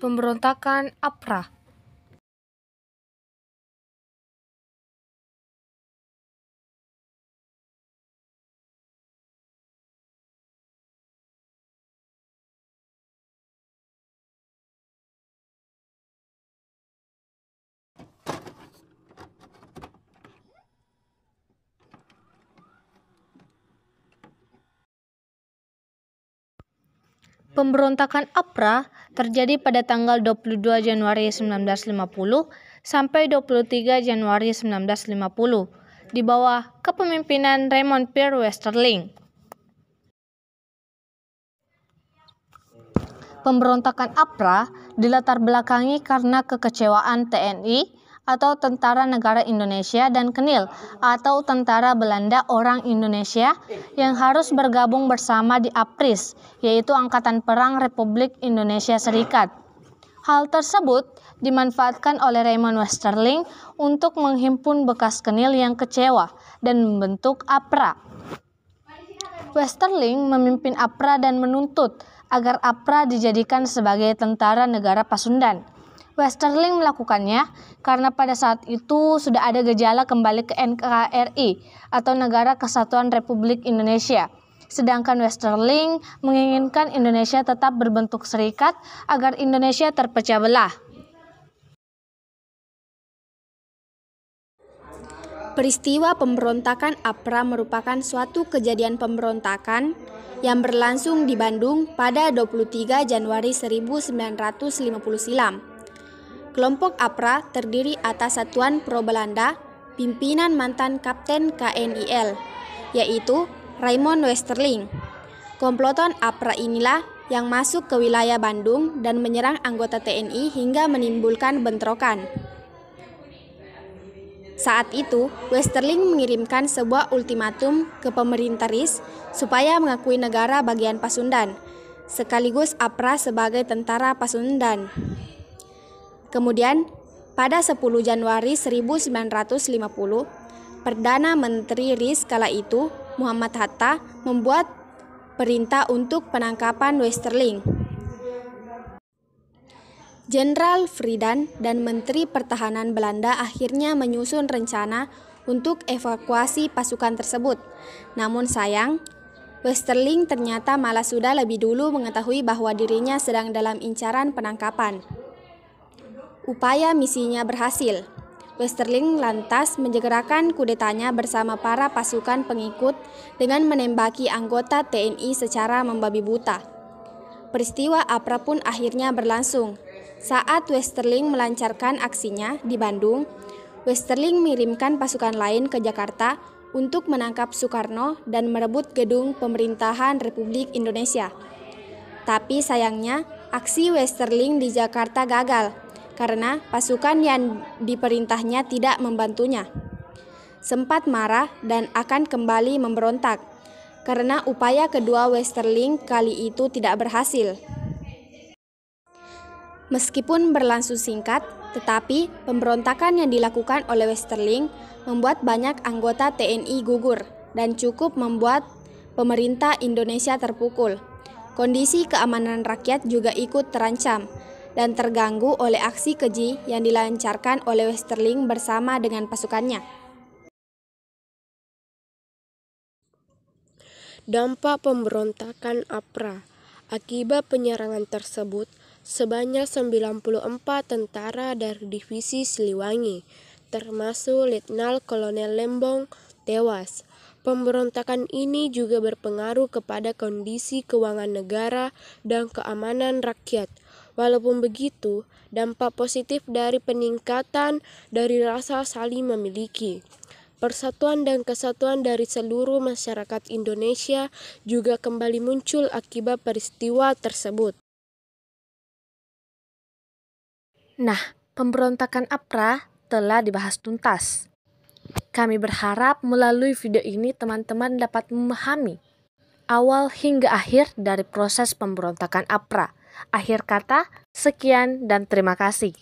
Pemberontakan APRA. Pemberontakan APRA terjadi pada tanggal 22 Januari 1950 sampai 23 Januari 1950 di bawah kepemimpinan Raymond Pierre Westerling. Pemberontakan APRA dilatar belakangi karena kekecewaan TNI atau Tentara Negara Indonesia dan KNIL atau Tentara Belanda Orang Indonesia yang harus bergabung bersama di APRIS, yaitu Angkatan Perang Republik Indonesia Serikat. Hal tersebut dimanfaatkan oleh Raymond Westerling untuk menghimpun bekas KNIL yang kecewa dan membentuk APRA. Westerling memimpin APRA dan menuntut agar APRA dijadikan sebagai tentara negara Pasundan. Westerling melakukannya karena pada saat itu sudah ada gejala kembali ke NKRI atau Negara Kesatuan Republik Indonesia. Sedangkan Westerling menginginkan Indonesia tetap berbentuk serikat agar Indonesia terpecah belah. Peristiwa pemberontakan APRA merupakan suatu kejadian pemberontakan yang berlangsung di Bandung pada 23 Januari 1950 silam. Kelompok APRA terdiri atas Satuan Pro Belanda, pimpinan mantan Kapten KNIL, yaitu Raymond Westerling. Komplotan APRA inilah yang masuk ke wilayah Bandung dan menyerang anggota TNI hingga menimbulkan bentrokan. Saat itu, Westerling mengirimkan sebuah ultimatum ke pemerintah RIS supaya mengakui negara bagian Pasundan, sekaligus APRA sebagai tentara Pasundan. Kemudian, pada 10 Januari 1950, Perdana Menteri RIS kala itu, Muhammad Hatta, membuat perintah untuk penangkapan Westerling. Jenderal Friedan dan Menteri Pertahanan Belanda akhirnya menyusun rencana untuk evakuasi pasukan tersebut. Namun sayang, Westerling ternyata malah sudah lebih dulu mengetahui bahwa dirinya sedang dalam incaran penangkapan. Upaya misinya berhasil. Westerling lantas menyegerakan kudetanya bersama para pasukan pengikut dengan menembaki anggota TNI secara membabi buta. Peristiwa APRA pun akhirnya berlangsung. Saat Westerling melancarkan aksinya di Bandung, Westerling mengirimkan pasukan lain ke Jakarta untuk menangkap Soekarno dan merebut gedung pemerintahan Republik Indonesia. Tapi sayangnya, aksi Westerling di Jakarta gagal karena pasukan yang diperintahnya tidak membantunya. Sempat marah dan akan kembali memberontak karena upaya kedua Westerling kali itu tidak berhasil. Meskipun berlangsung singkat, tetapi pemberontakan yang dilakukan oleh Westerling membuat banyak anggota TNI gugur dan cukup membuat pemerintah Indonesia terpukul. Kondisi keamanan rakyat juga ikut terancam dan terganggu oleh aksi keji yang dilancarkan oleh Westerling bersama dengan pasukannya. Dampak pemberontakan APRA. Akibat penyerangan tersebut, sebanyak 94 tentara dari Divisi Siliwangi, termasuk Letnan Kolonel Lembong, tewas. Pemberontakan ini juga berpengaruh kepada kondisi keuangan negara dan keamanan rakyat. Walaupun begitu, dampak positif dari peningkatan dari rasa saling memiliki, persatuan dan kesatuan dari seluruh masyarakat Indonesia juga kembali muncul akibat peristiwa tersebut. Nah, pemberontakan APRA telah dibahas tuntas. Kami berharap melalui video ini teman-teman dapat memahami awal hingga akhir dari proses pemberontakan APRA. Akhir kata, sekian dan terima kasih.